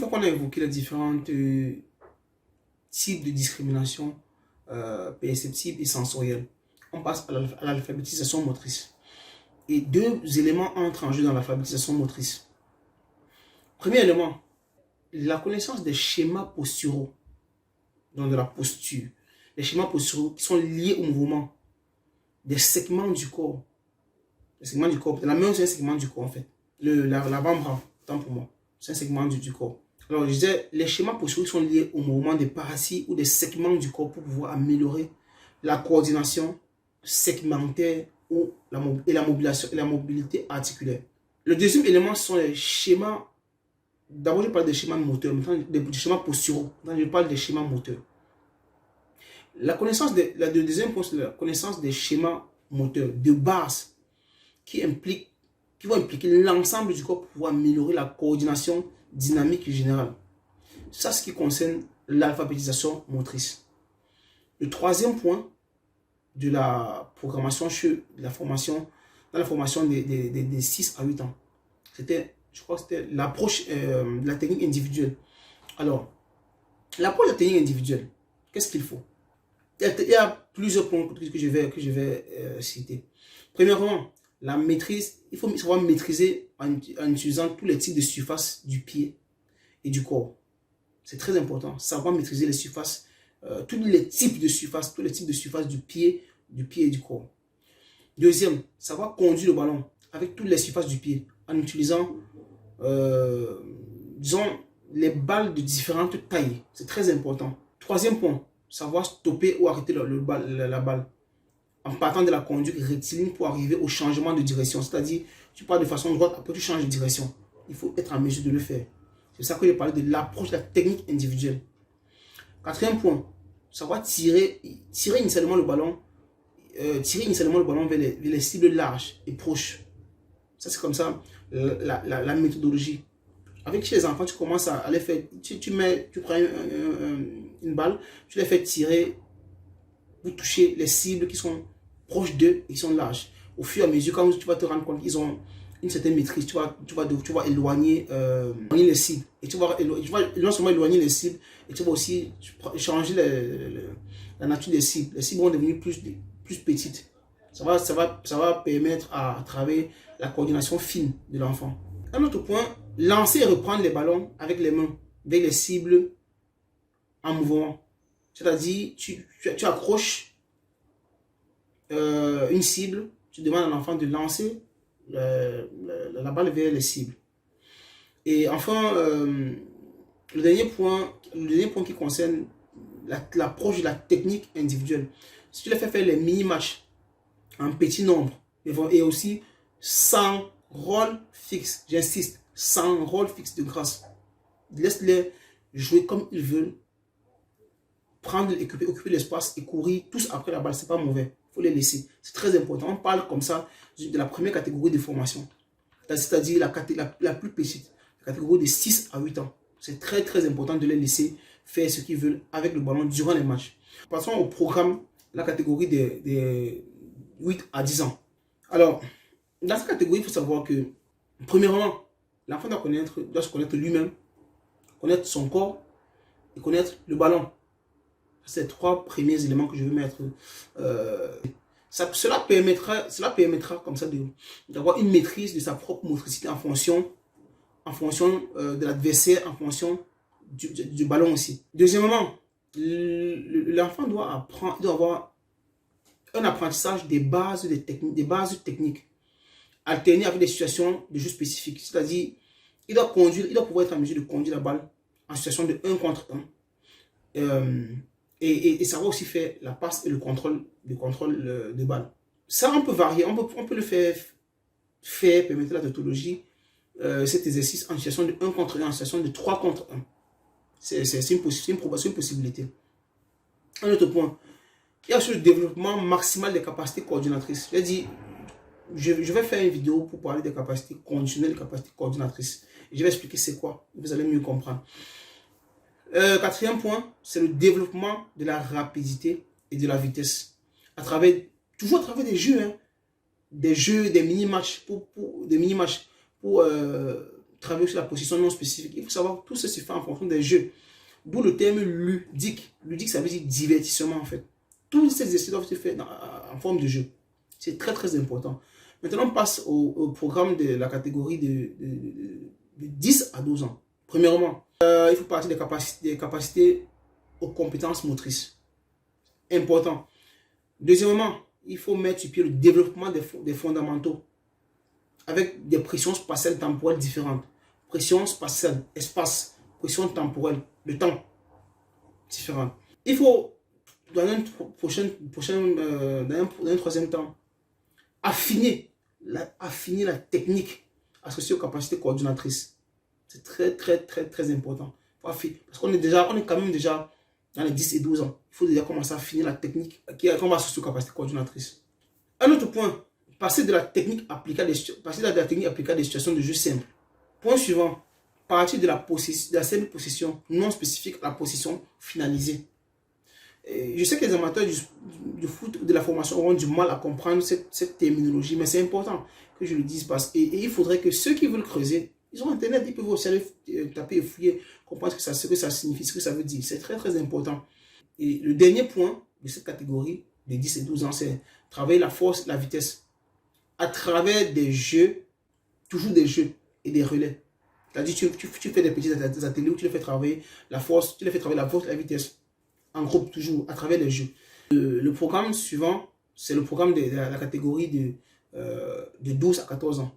fois qu'on a évoqué les différentes types de discrimination perceptible et sensorielle, on passe à l'alphabétisation motrice. Et deux éléments entrent en jeu dans l'alphabétisation motrice. Premier élément, la connaissance des schémas posturaux, donc de la posture. Les schémas posturaux qui sont liés au mouvement des segments du corps. Les segments du corps, la main c'est un segment du corps en fait. L'avant-bras, tant pour moi, c'est un segment du corps. Alors je disais, les schémas posturaux sont liés au mouvement des paracies ou des segments du corps pour pouvoir améliorer la coordination segmentaire et la mobilité articulaire. Le deuxième élément sont les schémas. D'abord, je parle des schémas moteurs, maintenant des schémas posturaux. Maintenant, je parle des schémas moteurs. La deuxième point, c'est la connaissance des schémas moteurs de base qui vont impliquer l'ensemble du corps pour pouvoir améliorer la coordination dynamique générale. Ça, c'est ce qui concerne l'alphabétisation motrice. Le troisième point de la programmation dans la formation des 6 à 8 ans, je crois que c'était l'approche de la technique individuelle. Alors, l'approche de la technique individuelle, qu'est-ce qu'il faut? Il y a plusieurs points que je vais citer. Premièrement, la maîtrise, il faut savoir maîtriser en utilisant tous les types de surfaces du pied et du corps. C'est très important, savoir maîtriser les surfaces, tous les types de surfaces du pied et du corps. Deuxième, savoir conduire le ballon avec toutes les surfaces du pied en utilisant, disons, les balles de différentes tailles. C'est très important. Troisième point, savoir stopper ou arrêter la balle en partant de la conduite rectiligne pour arriver au changement de direction. C'est-à-dire, tu pars de façon droite, après tu changes de direction. Il faut être en mesure de le faire. C'est ça que je parlais de l'approche de la technique individuelle. Quatrième point, savoir tirer initialement le ballon vers les cibles larges et proches. Ça, c'est comme ça la méthodologie. Avec chez les enfants, tu commences à les faire. Tu prends une balle, tu les fais tirer pour toucher les cibles qui sont proches d'eux et qui sont larges. Au fur et à mesure, quand tu vas te rendre compte qu'ils ont une certaine maîtrise, tu vas éloigner les cibles. Et tu vas non seulement éloigner les cibles, et tu vas aussi changer la nature des cibles. Les cibles vont devenir plus petites. Ça va permettre à travers la coordination fine de l'enfant. Un autre point, lancer et reprendre les ballons avec les mains vers les cibles en mouvement. C'est-à-dire, tu accroches une cible, tu demandes à l'enfant de lancer la balle vers les cibles. Et enfin, le dernier point qui concerne l'approche de la technique individuelle. Si tu les fais faire les mini-matchs en petit nombre, et aussi sans rôle fixe, j'insiste, sans rôle fixe de grâce. Laisse-les jouer comme ils veulent, occuper l'espace et courir tous après la balle, c'est pas mauvais. Il faut les laisser. C'est très important. On parle comme ça de la première catégorie de formation. C'est-à-dire la plus petite, la catégorie de 6 à 8 ans. C'est très très important de les laisser faire ce qu'ils veulent avec le ballon durant les matchs. Passons au programme, la catégorie des 8 à 10 ans. Alors, dans cette catégorie, il faut savoir que, premièrement, l'enfant doit se connaître lui-même, connaître son corps et connaître le ballon. C'est les trois premiers éléments que je vais mettre. Cela permettra comme ça d'avoir une maîtrise de sa propre motricité en fonction de l'adversaire, en fonction du ballon aussi. Deuxièmement, l'enfant doit avoir un apprentissage des bases techniques, alternées avec des situations de jeu spécifiques. C'est-à-dire, il doit pouvoir être en mesure de conduire la balle en situation de 1 contre 1. Et savoir aussi faire la passe et le contrôle de balle. Ça, on peut varier, on peut le faire permettre la tautologie, cet exercice en situation de 1 contre 1, en situation de 3 contre 1. C'est une possibilité. Un autre point, il y a sur le développement maximal des capacités coordinatrices. J'ai dit, je vais faire une vidéo pour parler des capacités conditionnelles, des capacités coordinatrices. Et je vais expliquer c'est quoi, vous allez mieux comprendre. Quatrième point, c'est le développement de la rapidité et de la vitesse. Toujours à travers des jeux, des mini-matchs pour travailler sur la position non spécifique. Il faut savoir que tout ça se fait en fonction des jeux. D'où le terme ludique. Ludique, ça veut dire divertissement en fait. Tous ces exercices doivent se faire en forme de jeu. C'est très très important. Maintenant, on passe au programme de la catégorie de 10 à 12 ans. Premièrement, il faut partir des capacités aux compétences motrices. Important. Deuxièmement, il faut mettre sur pied le développement des fondamentaux avec des pressions spatiales temporelles différentes. Pression spatiale, espace, pression temporelle, le temps différent. Il faut, dans un troisième temps, affiner la technique associée aux capacités coordinatrices. C'est très, très, très, très important. Parce qu'on est quand même déjà dans les 10 et 12 ans. Il faut déjà commencer à affiner la technique qu'on va associer aux capacités coordinatrices. Un autre point, passer de la technique appliquée à des situations de jeu simples. Point suivant, partir de la simple position non spécifique à la position finalisée. Et je sais que les amateurs du foot, de la formation auront du mal à comprendre cette terminologie, mais c'est important que je le dise parce que il faudrait que ceux qui veulent creuser, ils ont internet, ils peuvent aussi aller taper et fouiller, comprendre ce que ça signifie, ce que ça veut dire. C'est très très important. Et le dernier point de cette catégorie de 10 et 12 ans, c'est travailler la force, la vitesse à travers des jeux, toujours des jeux et des relais. C'est-à-dire tu fais des petits ateliers où tu les fais travailler la force, et la vitesse. En groupe, toujours, à travers les jeux. Le programme suivant, c'est le programme de la catégorie de 12 à 14 ans.